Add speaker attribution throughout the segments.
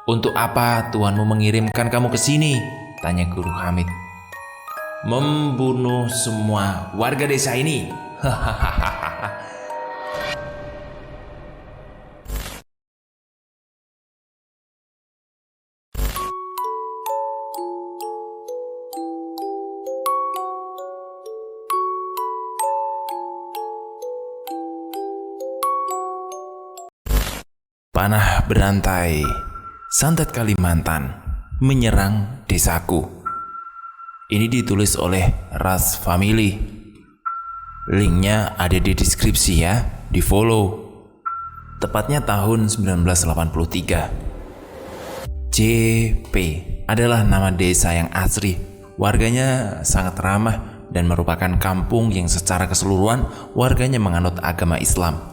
Speaker 1: "Untuk apa tuanmu mengirimkan kamu ke sini?" tanya Guru Hamid. "Membunuh semua warga desa ini." Panah berantai, santet Kalimantan menyerang desaku. Ini ditulis oleh Ras Family. Linknya ada di deskripsi ya, di follow. Tepatnya tahun 1983. JP adalah nama desa yang asri. Warganya sangat ramah dan merupakan kampung yang secara keseluruhan warganya menganut agama Islam.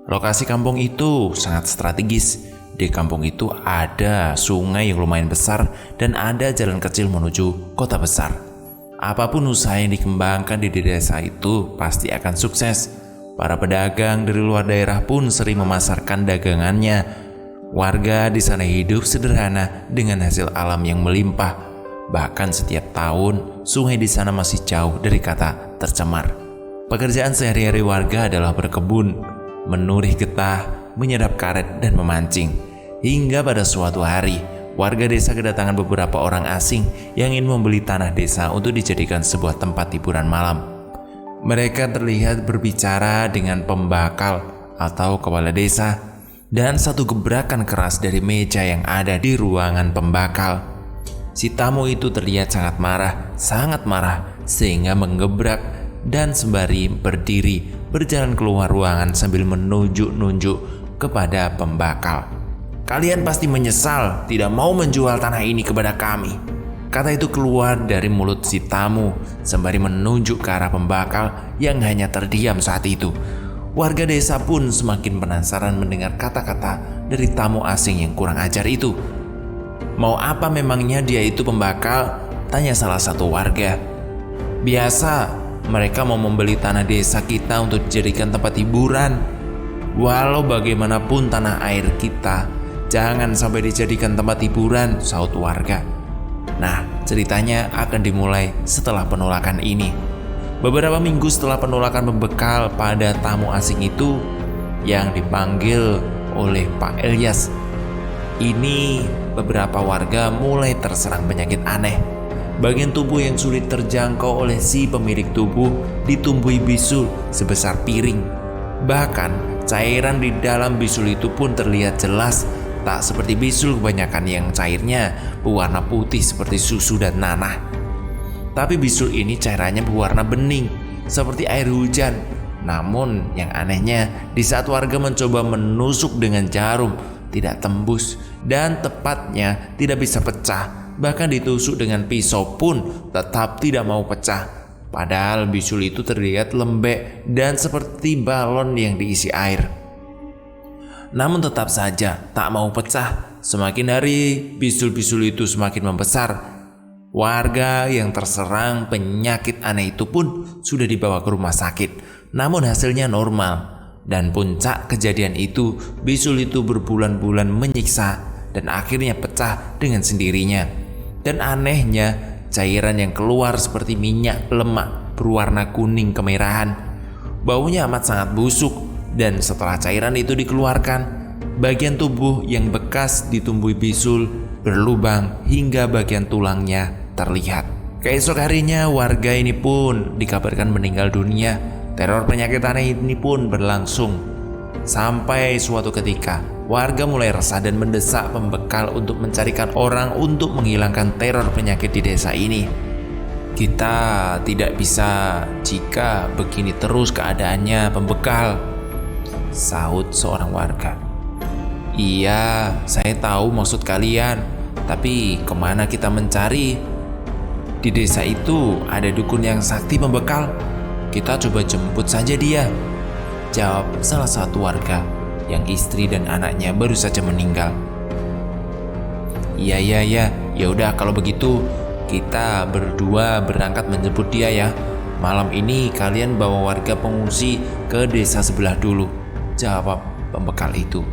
Speaker 1: Lokasi kampung itu sangat strategis. Di kampung itu ada sungai yang lumayan besar dan ada jalan kecil menuju kota besar. Apapun usaha yang dikembangkan di desa itu pasti akan sukses. Para pedagang dari luar daerah pun sering memasarkan dagangannya. Warga di sana hidup sederhana dengan hasil alam yang melimpah. Bahkan setiap tahun sungai di sana masih jauh dari kata tercemar. Pekerjaan sehari-hari warga adalah berkebun, menurih getah, menyedap karet, dan memancing. Hingga pada suatu hari, warga desa kedatangan beberapa orang asing yang ingin membeli tanah desa untuk dijadikan sebuah tempat hiburan malam. Mereka terlihat berbicara dengan pembakal atau kepala desa, dan satu gebrakan keras dari meja yang ada di ruangan pembakal. Si tamu itu terlihat sangat marah, sehingga menggebrak dan sembari berdiri berjalan keluar ruangan sambil menunjuk-nunjuk kepada pembakal. "Kalian pasti menyesal tidak mau menjual tanah ini kepada kami." Kata itu keluar dari mulut si tamu sembari menunjuk ke arah pembakal yang hanya terdiam saat itu. Warga desa pun semakin penasaran mendengar kata-kata dari tamu asing yang kurang ajar itu. "Mau apa memangnya dia itu pembakal?" tanya salah satu warga. "Biasa, mereka mau membeli tanah desa kita untuk dijadikan tempat hiburan. Walau bagaimanapun tanah air kita, jangan sampai dijadikan tempat hiburan," sahut warga. Nah, ceritanya akan dimulai setelah penolakan ini. Beberapa minggu setelah penolakan pembekal pada tamu asing itu yang dipanggil oleh Pak Ilyas, ini beberapa warga mulai terserang penyakit aneh. Bagian tubuh yang sulit terjangkau oleh si pemilik tubuh ditumbuhi bisul sebesar piring. Bahkan cairan di dalam bisul itu pun terlihat jelas, tak seperti bisul kebanyakan yang cairnya berwarna putih seperti susu dan nanah. Tapi bisul ini cairannya berwarna bening seperti air hujan. Namun yang anehnya, di saat warga mencoba menusuk dengan jarum, tidak tembus dan tepatnya tidak bisa pecah. Bahkan ditusuk dengan pisau pun tetap tidak mau pecah. Padahal bisul itu terlihat lembek dan seperti balon yang diisi air. Namun tetap saja tak mau pecah. Semakin hari bisul-bisul itu semakin membesar. Warga yang terserang penyakit aneh itu pun sudah dibawa ke rumah sakit. Namun hasilnya normal. Dan puncak kejadian itu, bisul itu berbulan-bulan menyiksa dan akhirnya pecah dengan sendirinya. Dan anehnya, cairan yang keluar seperti minyak lemak berwarna kuning kemerahan. Baunya amat sangat busuk, dan setelah cairan itu dikeluarkan, bagian tubuh yang bekas ditumbuhi bisul berlubang hingga bagian tulangnya terlihat. Keesok harinya warga ini pun dikabarkan meninggal dunia. Teror penyakit aneh ini pun berlangsung. Sampai suatu ketika, warga mulai resah dan mendesak pembekal untuk mencarikan orang untuk menghilangkan teror penyakit di desa ini. "Kita tidak bisa jika begini terus keadaannya, pembekal," sahut seorang warga. "Iya, saya tahu maksud kalian, tapi kemana kita mencari? Di desa itu ada dukun yang sakti, pembekal. Kita coba jemput saja dia," jawab salah satu warga yang istri dan anaknya baru saja meninggal. Iya, ya udah kalau begitu kita berdua berangkat menjemput dia ya. Malam ini kalian bawa warga pengungsi ke desa sebelah dulu," jawab pembekal itu.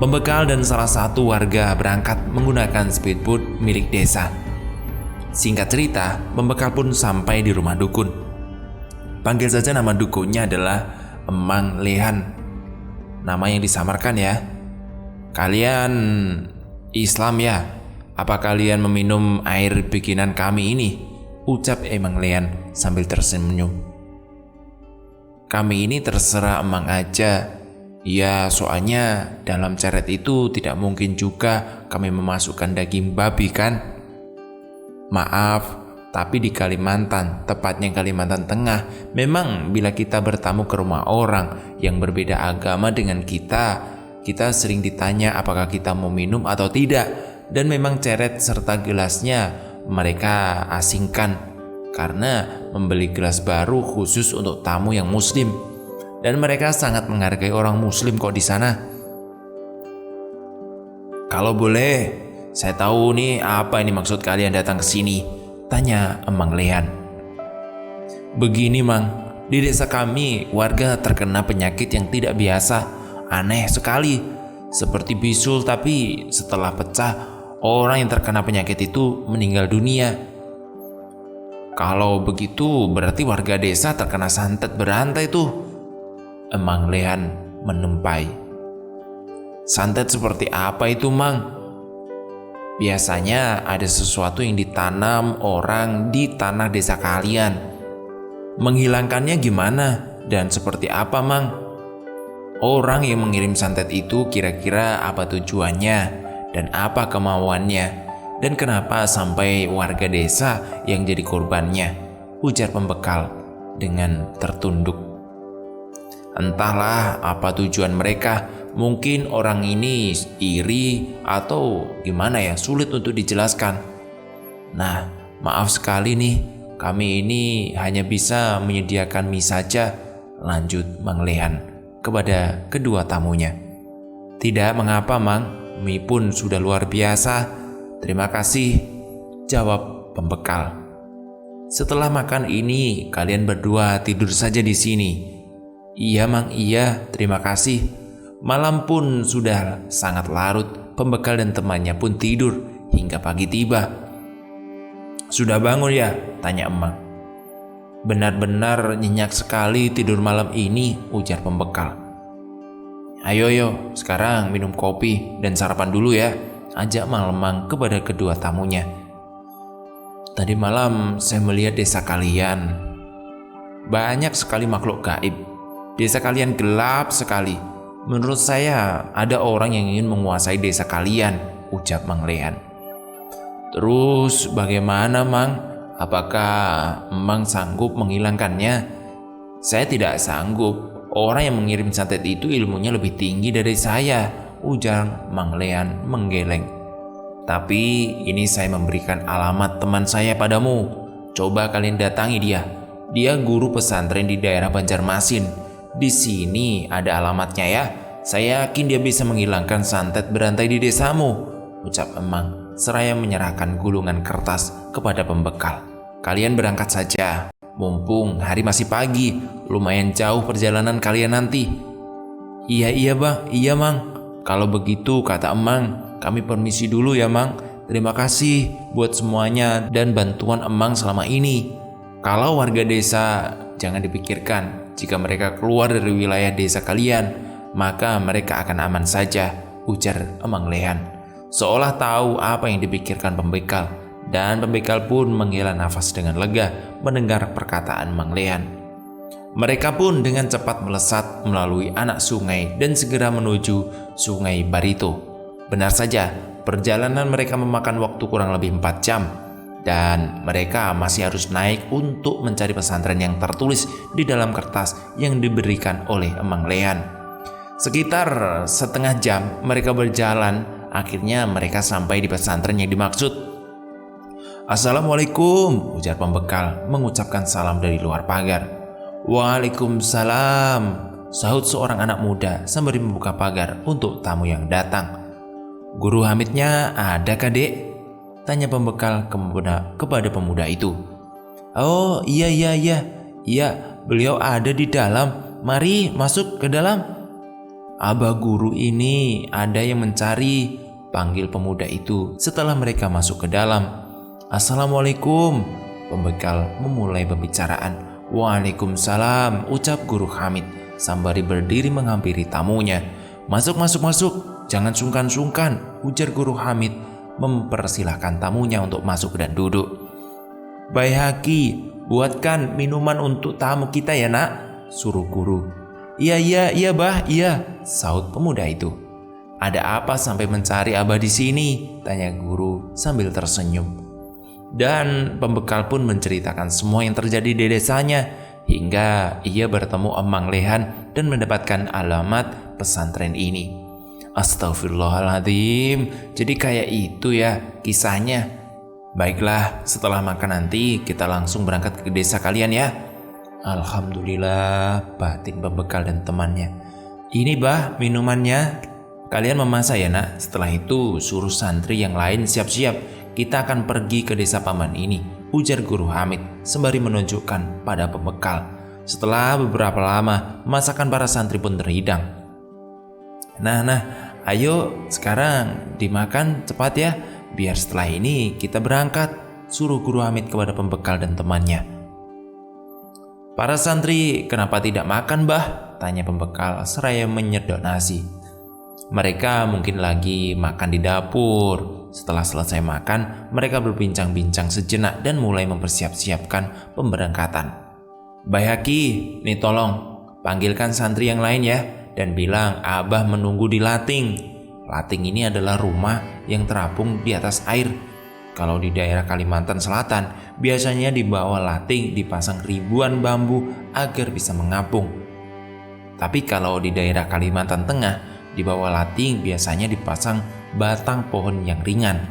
Speaker 1: Pembekal dan salah satu warga berangkat menggunakan speedboat milik desa. Singkat cerita, pembekal pun sampai di rumah dukun. Panggil saja nama dukunnya adalah Emang Lehan. Nama yang disamarkan ya. Kalian Islam ya? Apa kalian meminum air bikinan kami ini? Ucap Emang Lehan sambil tersenyum. Kami ini terserah Emang aja. Ya, soalnya dalam ceret itu tidak mungkin juga kami memasukkan daging babi kan? Maaf, tapi di Kalimantan, tepatnya Kalimantan Tengah, memang bila kita bertamu ke rumah orang yang berbeda agama dengan kita sering ditanya apakah kita mau minum atau tidak. Dan memang ceret serta gelasnya mereka asingkan karena membeli gelas baru khusus untuk tamu yang muslim. Dan mereka sangat menghargai orang muslim kok di sana. Kalau boleh, saya tahu nih apa ini maksud kalian datang ke sini, tanya Emang Lehan. Begini Mang, di desa kami warga terkena penyakit yang tidak biasa, aneh sekali. Seperti bisul tapi setelah pecah, orang yang terkena penyakit itu meninggal dunia. Kalau begitu berarti warga desa terkena santet berantai tuh. Emang Lehan menumpai. Santet seperti apa itu Mang? Biasanya ada sesuatu yang ditanam orang di tanah desa kalian. Menghilangkannya gimana dan seperti apa Mang? Orang yang mengirim santet itu kira-kira apa tujuannya dan apa kemauannya, dan kenapa sampai warga desa yang jadi korbannya? Ujar pembekal dengan tertunduk. Entahlah apa tujuan mereka, mungkin orang ini iri atau gimana ya, sulit untuk dijelaskan. Nah, maaf sekali nih, kami ini hanya bisa menyediakan mie saja, lanjut Mang Lehan kepada kedua tamunya. Tidak mengapa Mang, mie pun sudah luar biasa. Terima kasih, jawab pembekal. Setelah makan ini, kalian berdua tidur saja di sini. Iya Mang, iya, terima kasih. Malam pun sudah sangat larut, pembekal dan temannya pun tidur hingga pagi tiba. Sudah bangun ya? Tanya Emang. Benar-benar nyenyak sekali tidur malam ini, ujar pembekal. Ayo, sekarang minum kopi dan sarapan dulu ya, ajak Mang Lemang kepada kedua tamunya. Tadi malam saya melihat desa kalian. Banyak sekali makhluk gaib. Desa kalian gelap sekali. Menurut saya ada orang yang ingin menguasai desa kalian, ucap Mang Lehan. Terus bagaimana Mang? Apakah Emang sanggup menghilangkannya? Saya tidak sanggup. Orang yang mengirim santet itu ilmunya lebih tinggi dari saya, ujar Mang Lehan menggeleng. Tapi ini saya memberikan alamat teman saya padamu. Coba kalian datangi dia. Dia guru pesantren di daerah Banjarmasin. Di sini ada alamatnya ya. Saya yakin dia bisa menghilangkan santet berantai di desamu, ucap Emang seraya menyerahkan gulungan kertas kepada pembekal. Kalian berangkat saja, mumpung hari masih pagi, lumayan jauh perjalanan kalian nanti. Iya Bang, iya Mang. Kalau begitu kata Emang, kami permisi dulu ya Mang. Terima kasih buat semuanya dan bantuan Emang selama ini. Kalau warga desa jangan dipikirkan. Jika mereka keluar dari wilayah desa kalian, maka mereka akan aman saja, ujar Emang Lehan. Seolah tahu apa yang dipikirkan pembekal, dan pembekal pun menghela nafas dengan lega mendengar perkataan Mang Lehan. Mereka pun dengan cepat melesat melalui anak sungai dan segera menuju Sungai Barito. Benar saja, perjalanan mereka memakan waktu kurang lebih 4 jam. Dan mereka masih harus naik untuk mencari pesantren yang tertulis di dalam kertas yang diberikan oleh Emang Lehan. Sekitar setengah jam mereka berjalan, akhirnya mereka sampai di pesantren yang dimaksud. Assalamualaikum, ujar pembekal mengucapkan salam dari luar pagar. Waalaikumsalam, sahut seorang anak muda sembari membuka pagar untuk tamu yang datang. Guru Hamidnya ada kah Dek? Tanya pembekal kepada pemuda itu. Oh iya, beliau ada di dalam. Mari masuk ke dalam. Abah guru ini ada yang mencari, panggil pemuda itu setelah mereka masuk ke dalam. Assalamualaikum, pembekal memulai pembicaraan. Waalaikumsalam, ucap guru Hamid sembari berdiri menghampiri tamunya. Masuk, jangan sungkan-sungkan, ujar guru Hamid mempersilahkan tamunya untuk masuk dan duduk. Baihaqi, buatkan minuman untuk tamu kita ya nak, suruh guru. Iya bah, iya, saut pemuda itu. Ada apa sampai mencari abah di sini? Tanya guru sambil tersenyum. Dan pembekal pun menceritakan semua yang terjadi di desanya hingga ia bertemu Emang Lehan dan mendapatkan alamat pesantren ini. Astagfirullahaladzim, jadi kayak itu ya kisahnya. Baiklah, setelah makan nanti kita langsung berangkat ke desa kalian ya. Alhamdulillah, batin pembekal dan temannya. Ini bah minumannya, kalian memasak ya nak. Setelah itu suruh santri yang lain siap-siap. Kita akan pergi ke desa paman ini, ujar guru Hamid sembari menunjukkan pada pembekal. Setelah beberapa lama, masakan para santri pun terhidang. Nah, ayo sekarang dimakan cepat ya, biar setelah ini kita berangkat, suruh guru Hamid kepada pembekal dan temannya. Para santri, kenapa tidak makan bah? Tanya pembekal seraya menyedot nasi. Mereka mungkin lagi makan di dapur. Setelah selesai makan, mereka berbincang-bincang sejenak dan mulai mempersiapkan pemberangkatan. Baihaqi, nih tolong panggilkan santri yang lain ya, dan bilang abah menunggu di Lating. Lating ini adalah rumah yang terapung di atas air. Kalau di daerah Kalimantan Selatan, biasanya di bawah lating dipasang ribuan bambu agar bisa mengapung. Tapi kalau di daerah Kalimantan Tengah, di bawah lating biasanya dipasang batang pohon yang ringan.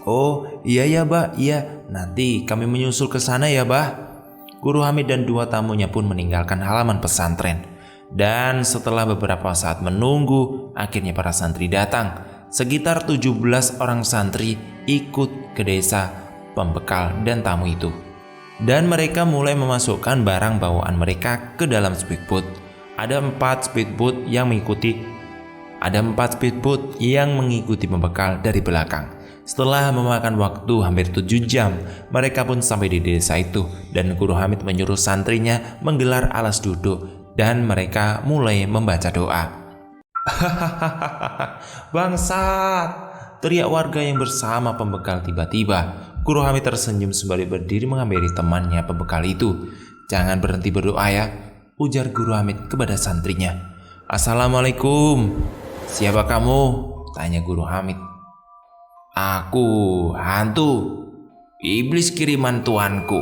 Speaker 1: Oh iya ya bah, iya, nanti kami menyusul ke sana ya bah. Guru Hamid dan dua tamunya pun meninggalkan halaman pesantren. Dan setelah beberapa saat menunggu, akhirnya para santri datang. Sekitar 17 orang santri ikut ke desa pembekal dan tamu itu. Dan mereka mulai memasukkan barang bawaan mereka ke dalam speedboat. Ada 4 speedboat yang mengikuti pembekal dari belakang. Setelah memakan waktu hampir 7 jam, mereka pun sampai di desa itu. Dan guru Hamid menyuruh santrinya menggelar alas duduk dan mereka mulai membaca doa. Bangsat, teriak warga yang bersama pembekal tiba-tiba. Guru Hamid tersenyum sembari berdiri menghampiri temannya pembekal itu. Jangan berhenti berdoa ya, ujar guru Hamid kepada santrinya. Assalamualaikum. Siapa kamu? Tanya guru Hamid. Aku hantu, iblis kiriman tuanku.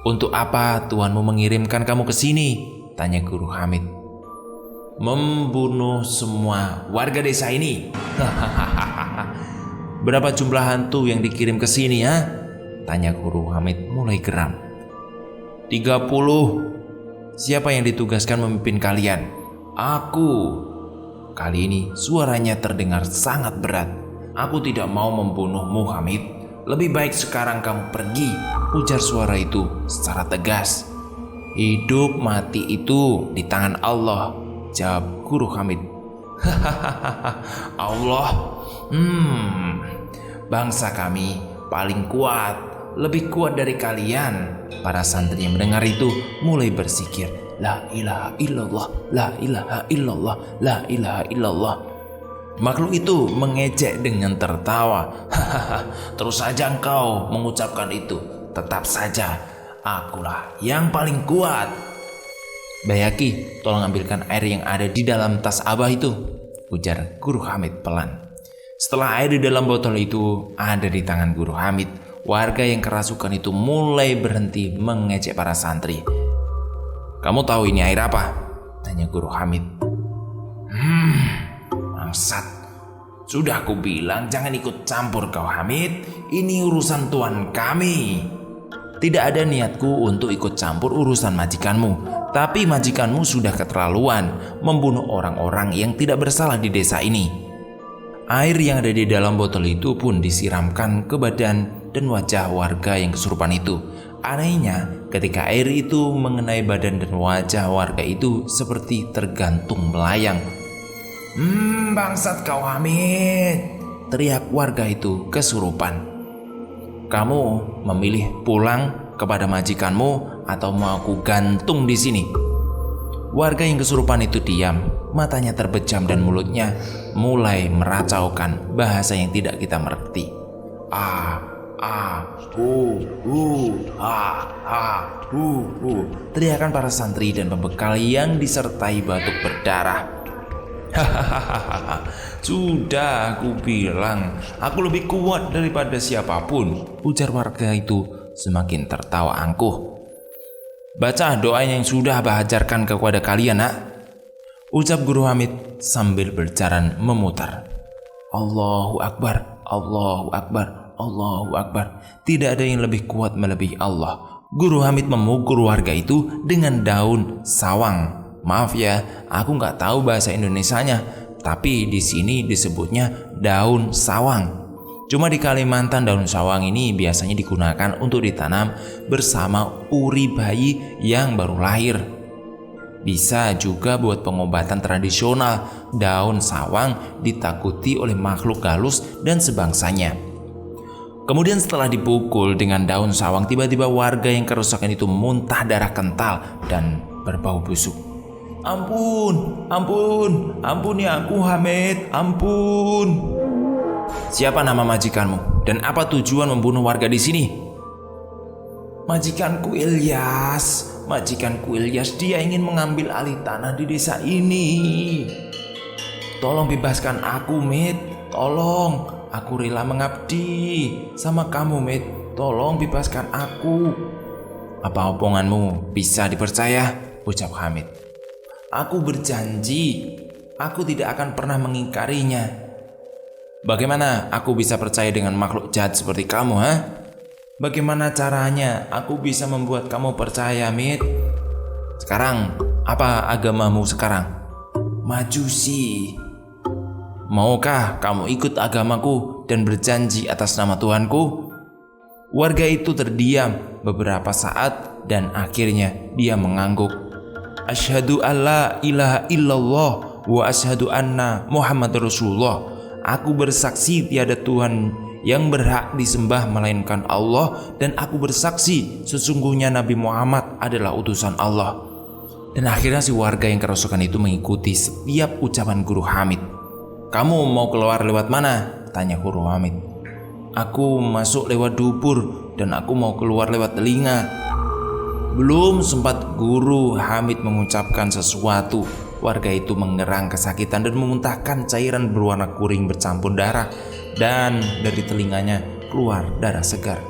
Speaker 1: Untuk apa tuanmu mengirimkan kamu ke sini? Tanya guru Hamid. Membunuh semua warga desa ini. Berapa jumlah hantu yang dikirim ke sini ya? Tanya guru Hamid mulai geram. 30. Siapa yang ditugaskan memimpin kalian? Aku. Kali ini suaranya terdengar sangat berat. Aku tidak mau membunuhmu Hamid. Lebih baik sekarang kamu pergi, ujar suara itu secara tegas. Hidup mati itu di tangan Allah, jawab guru Hamid. Allah, bangsa kami paling kuat, lebih kuat dari kalian. Para santri yang mendengar itu mulai bersikir, La ilaha illallah, la ilaha illallah, la ilaha illallah. Makhluk itu mengejek dengan tertawa. Terus saja engkau mengucapkan itu, tetap saja akulah yang paling kuat. Baihaqi, tolong ambilkan air yang ada di dalam tas abah itu, ujar guru Hamid pelan. Setelah air di dalam botol itu ada di tangan guru Hamid, warga yang kerasukan itu mulai berhenti mengejek para santri. Kamu tahu ini air apa? Tanya guru Hamid. Bangsat, sudah aku bilang jangan ikut campur kau Hamid, ini urusan tuan kami. Tidak ada niatku untuk ikut campur urusan majikanmu, tapi majikanmu sudah keterlaluan membunuh orang-orang yang tidak bersalah di desa ini. Air yang ada di dalam botol itu pun disiramkan ke badan dan wajah warga yang kesurupan itu. Anehnya, ketika air itu mengenai badan dan wajah warga itu seperti tergantung melayang. Bangsat kau Hamid, teriak warga itu kesurupan. Kamu memilih pulang kepada majikanmu atau mau aku gantung di sini? Warga yang kesurupan itu diam, matanya terbejam dan mulutnya mulai meracaukan bahasa yang tidak kita mengerti. Teriakan para santri dan pembekal yang disertai batuk berdarah. Hahaha, sudah aku bilang, aku lebih kuat daripada siapapun, ujar warga itu semakin tertawa angkuh. Baca doa yang sudah Abah ajarkan kepada kalian, nak, ucap Guru Hamid sambil berjalan memutar. Allahu Akbar, Allahu Akbar, Allahu Akbar. Tidak ada yang lebih kuat melebihi Allah. Guru Hamid memukul warga itu dengan daun sawang. Maaf ya, aku nggak tahu bahasa Indonesianya, tapi di sini disebutnya daun sawang. Cuma di Kalimantan daun sawang ini biasanya digunakan untuk ditanam bersama uri bayi yang baru lahir. Bisa juga buat pengobatan tradisional. Daun sawang ditakuti oleh makhluk halus dan sebangsanya. Kemudian setelah dipukul dengan daun sawang, tiba-tiba warga yang kerusakan itu muntah darah kental dan berbau busuk. Ampun, ampun, ampuni aku Hamid, ampun. Siapa nama majikanmu dan apa tujuan membunuh warga di sini? Majikanku Ilyas, dia ingin mengambil alih tanah di desa ini. Tolong bebaskan aku, Mit. Tolong, aku rela mengabdi sama kamu, Mit. Tolong bebaskan aku. Apa omonganmu bisa dipercaya? Ucap Hamid. Aku berjanji, aku tidak akan pernah mengingkarinya. Bagaimana aku bisa percaya dengan makhluk jahat seperti kamu, ha? Bagaimana caranya aku bisa membuat kamu percaya, Mit? Sekarang, apa agamamu sekarang? Majusi. Maukah kamu ikut agamaku dan berjanji atas nama Tuhanku? Warga itu terdiam beberapa saat dan akhirnya dia mengangguk. Asyhadu alla ilaha illallah wa asyhadu anna Muhammad Rasulullah. Aku bersaksi tiada Tuhan yang berhak disembah melainkan Allah, dan aku bersaksi sesungguhnya Nabi Muhammad adalah utusan Allah. Dan akhirnya si warga yang kerasukan itu mengikuti setiap ucapan Guru Hamid. Kamu mau keluar lewat mana? Tanya Guru Hamid. Aku masuk lewat dubur dan aku mau keluar lewat telinga. Belum sempat Guru Hamid mengucapkan sesuatu, warga itu mengerang kesakitan dan memuntahkan cairan berwarna kuning bercampur darah, dan dari telinganya keluar darah segar.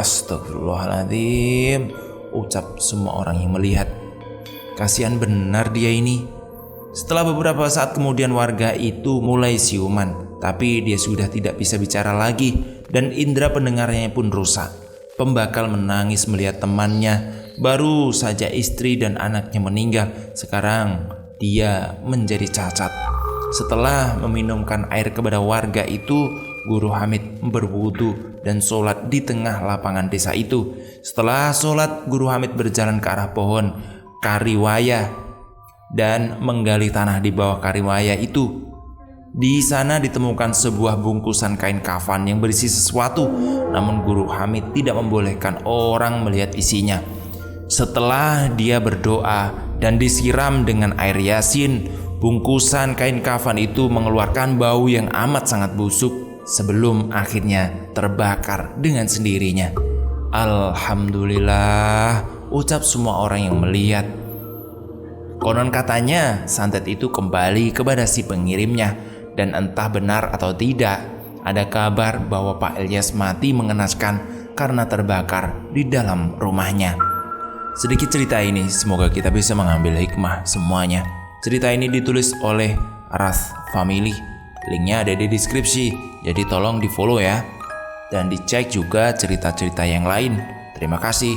Speaker 1: Astagfirullahaladzim, ucap semua orang yang melihat. Kasihan benar dia ini. Setelah beberapa saat kemudian warga itu mulai siuman, tapi dia sudah tidak bisa bicara lagi dan indera pendengarnya pun rusak. Pembakal menangis melihat temannya, baru saja istri dan anaknya meninggal, sekarang dia menjadi cacat. Setelah meminumkan air kepada warga itu, Guru Hamid berwudu dan sholat di tengah lapangan desa itu. Setelah sholat, Guru Hamid berjalan ke arah pohon kariwaya dan menggali tanah di bawah kariwaya itu. Di sana ditemukan sebuah bungkusan kain kafan yang berisi sesuatu, namun Guru Hamid tidak membolehkan orang melihat isinya. Setelah dia berdoa dan disiram dengan air yasin, bungkusan kain kafan itu mengeluarkan bau yang amat sangat busuk sebelum akhirnya terbakar dengan sendirinya. Alhamdulillah, ucap semua orang yang melihat. Konon katanya santet itu kembali kepada si pengirimnya, dan entah benar atau tidak, ada kabar bahwa Pak Ilyas mati mengenaskan karena terbakar di dalam rumahnya. Sedikit cerita ini semoga kita bisa mengambil hikmah semuanya. Cerita ini ditulis oleh Ras Family. Linknya ada di deskripsi, jadi tolong di follow ya. Dan dicek juga cerita-cerita yang lain. Terima kasih.